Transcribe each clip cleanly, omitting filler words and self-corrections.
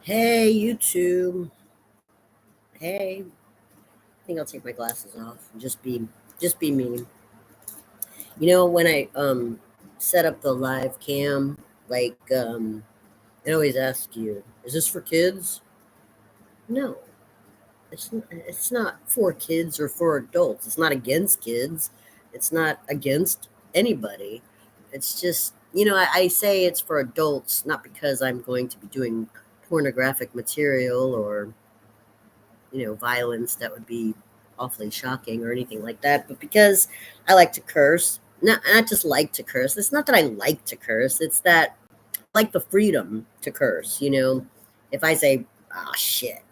Hey, YouTube. Hey, I think I'll take my glasses off and just be me. When I set up the live cam, it always asks you, is this for kids? No, it's not for kids or for adults. It's not against kids. It's not against anybody. It's just, I say it's for adults, not because I'm going to be doing pornographic material or violence that would be awfully shocking or anything like that, but because I like to curse, not just like to curse. It's not that I like to curse, it's that I like the freedom to curse. If I say, ah, shit,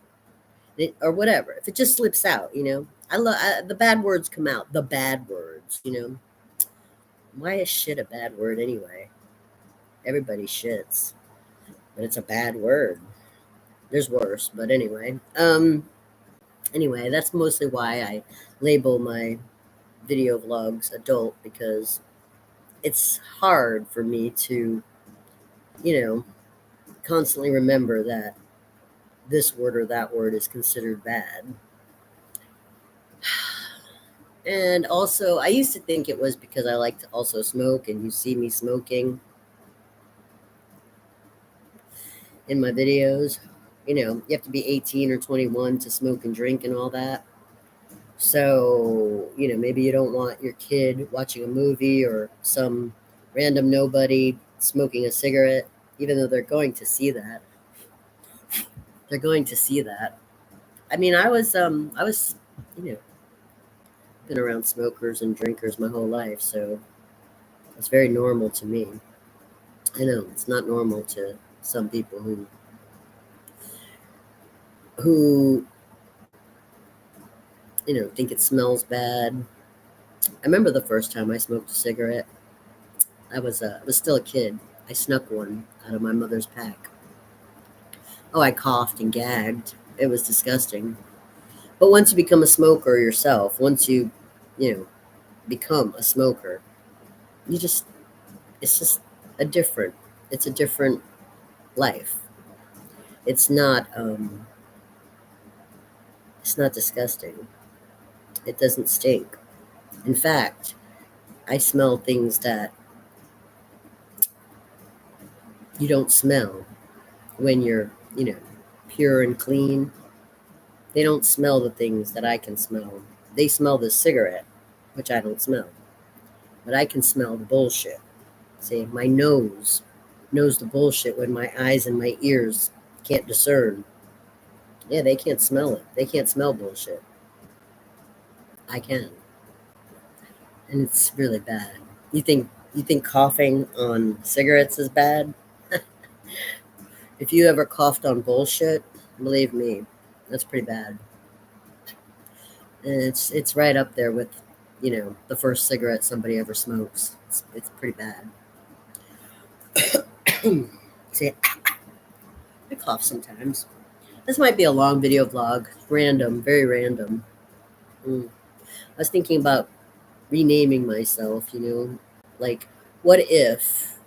or whatever, if it just slips out. The bad words come out, the bad words. Why is shit a bad word anyway? Everybody shits, but it's a bad word. There's worse, but anyway, that's mostly why I label my video vlogs adult, because it's hard for me to, you know, constantly remember that this word or that word is considered bad. And also, I used to think it was because I like to also smoke, and you see me smoking in my videos. You have to be 18 or 21 to smoke and drink and all that. So, maybe you don't want your kid watching a movie or some random nobody smoking a cigarette, even though they're going to see that. They're going to see that. I mean, I was, you know, been around smokers and drinkers my whole life, so it's very normal to me. I know it's not normal to some people who think it smells bad. I remember the first time I smoked a cigarette. I was still a kid. I snuck one out of my mother's pack. Oh, I coughed and gagged. It was disgusting. But once you become a smoker yourself, once you know, become a smoker, you just it's just a different it's a different life. It's not it's not disgusting. It doesn't stink. In fact, I smell things that you don't smell when you're pure and clean. They don't smell the things that I can smell. They smell the cigarette, which I don't smell. But I can smell the bullshit. See, my nose knows the bullshit when my eyes and my ears can't discern. Yeah, they can't smell it. They can't smell bullshit. I can. And it's really bad. You think coughing on cigarettes is bad? If you ever coughed on bullshit, believe me, that's pretty bad. And it's right up there with, the first cigarette somebody ever smokes. It's pretty bad. See, I cough sometimes. This might be a long video vlog. Random, very random. I was thinking about renaming myself. Like, what if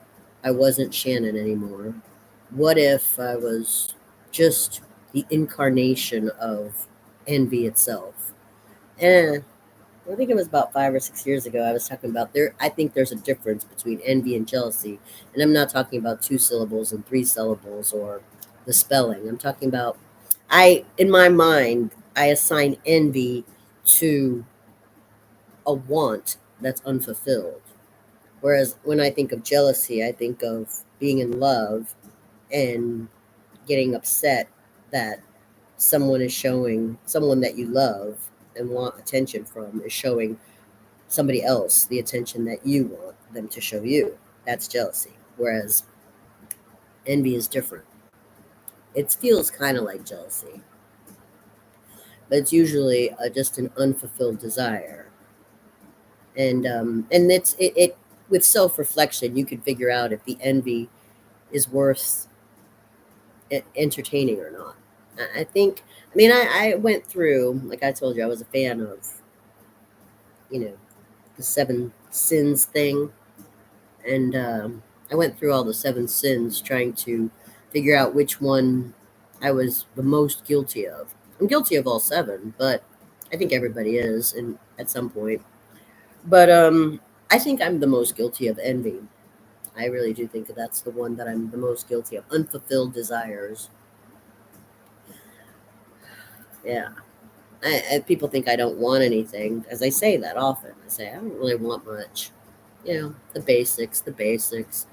I wasn't Shannon anymore? What if I was just the incarnation of envy itself? And I think it was about 5 or 6 years ago. I was talking about there. I think there's a difference between envy and jealousy, and I'm not talking about two syllables and three syllables or the spelling. I'm talking about in my mind, I assign envy to a want that's unfulfilled. Whereas when I think of jealousy, I think of being in love and getting upset that someone that you love and want attention from is showing somebody else the attention that you want them to show you. That's jealousy. Whereas envy is different. It feels kind of like jealousy, but it's usually just an unfulfilled desire. And it with self reflection, you could figure out if the envy is worth entertaining or not. I think. I mean, I went through, like I told you, I was a fan of you know the seven sins thing, and I went through all the seven sins trying to figure out which one I was the most guilty of. I'm guilty of all seven, but I think everybody is in at some point. But I think I'm the most guilty of envy. I really do think that that's the one that I'm the most guilty of. Unfulfilled desires. Yeah. People think I don't want anything, as I say that often. I say I don't really want much. The basics, the basics.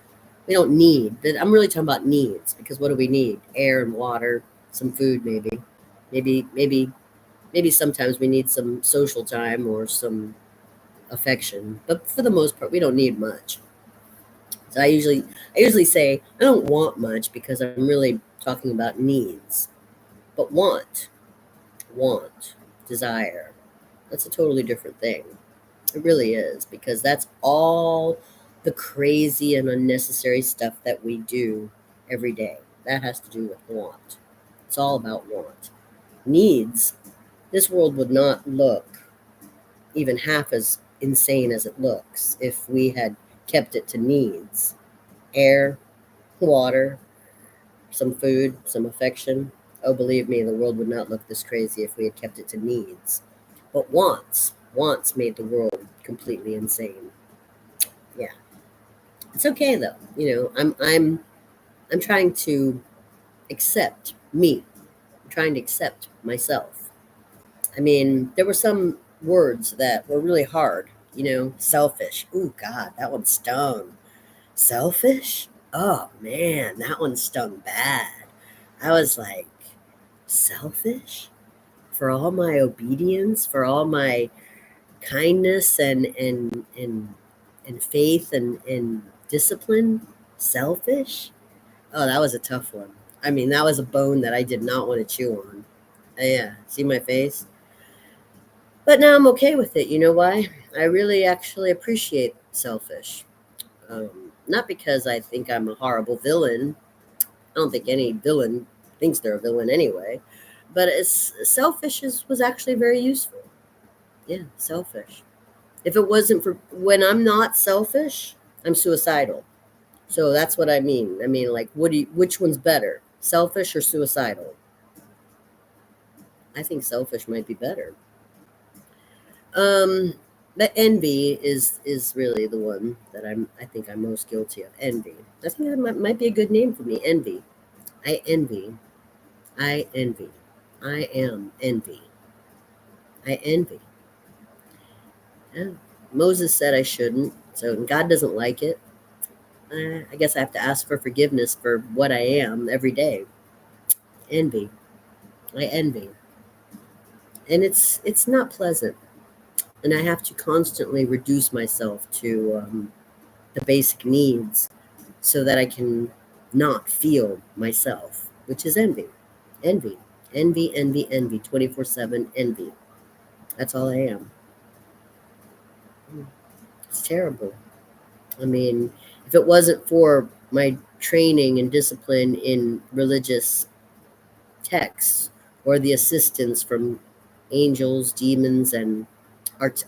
We don't need. I'm really talking about needs, because what do we need? Air and water, some food, maybe, maybe, maybe sometimes we need some social time or some affection. But for the most part, we don't need much. So I usually say I don't want much because I'm really talking about needs. But want, desire, that's a totally different thing. It really is, because that's all the crazy and unnecessary stuff that we do every day. That has to do with want. It's all about want. Needs, this world would not look even half as insane as it looks if we had kept it to needs: air, water, some food, some affection. Oh, believe me, the world would not look this crazy if we had kept it to needs. But wants made the world completely insane. Yeah, it's okay though. I'm trying to accept me. I'm trying to accept myself. I mean, there were some words that were really hard. Selfish. Ooh, God, that one stung. Selfish? Oh man, that one stung bad. I was like, selfish? For all my obedience, for all my kindness and faith and discipline, selfish? Oh, that was a tough one. I mean, that was a bone that I did not want to chew on. Yeah, see my face? But now I'm okay with it. You know why? I really actually appreciate selfish. Not because I think I'm a horrible villain. I don't think any villain thinks they're a villain anyway. But selfish was actually very useful. Yeah, selfish. If it wasn't for when I'm not selfish, I'm suicidal. So that's what I mean. I mean, like, which one's better, selfish or suicidal? I think selfish might be better. Um, the envy is really the one that I think I'm most guilty of. Envy. I think that might be a good name for me. Envy. I envy. I envy. I am envy. I envy. Yeah. Moses said I shouldn't, so God doesn't like it. I guess I have to ask for forgiveness for what I am every day. Envy. I envy. And it's not pleasant. And I have to constantly reduce myself to the basic needs so that I can not feel myself, which is envy. Envy. Envy, envy, envy. 24/7 envy. That's all I am. It's terrible. I mean, if it wasn't for my training and discipline in religious texts or the assistance from angels, demons, and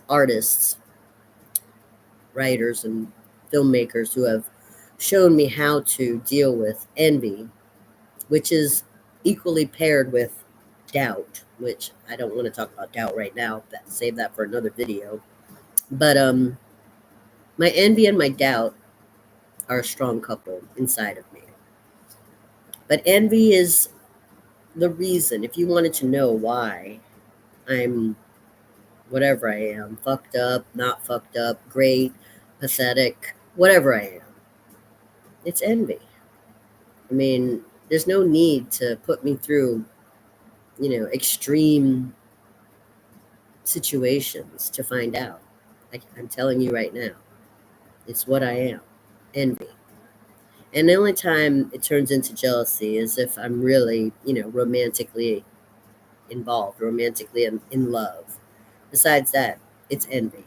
artists, writers, and filmmakers who have shown me how to deal with envy, which is equally paired with doubt, which I don't want to talk about doubt right now. Save that for another video. But my envy and my doubt are a strong couple inside of me. But envy is the reason, if you wanted to know why I'm whatever I am, fucked up, not fucked up, great, pathetic, whatever I am, it's envy. I mean, there's no need to put me through, extreme situations to find out. I'm telling you right now, it's what I am, envy. And the only time it turns into jealousy is if I'm really, romantically involved, romantically in love. Besides that, it's envy.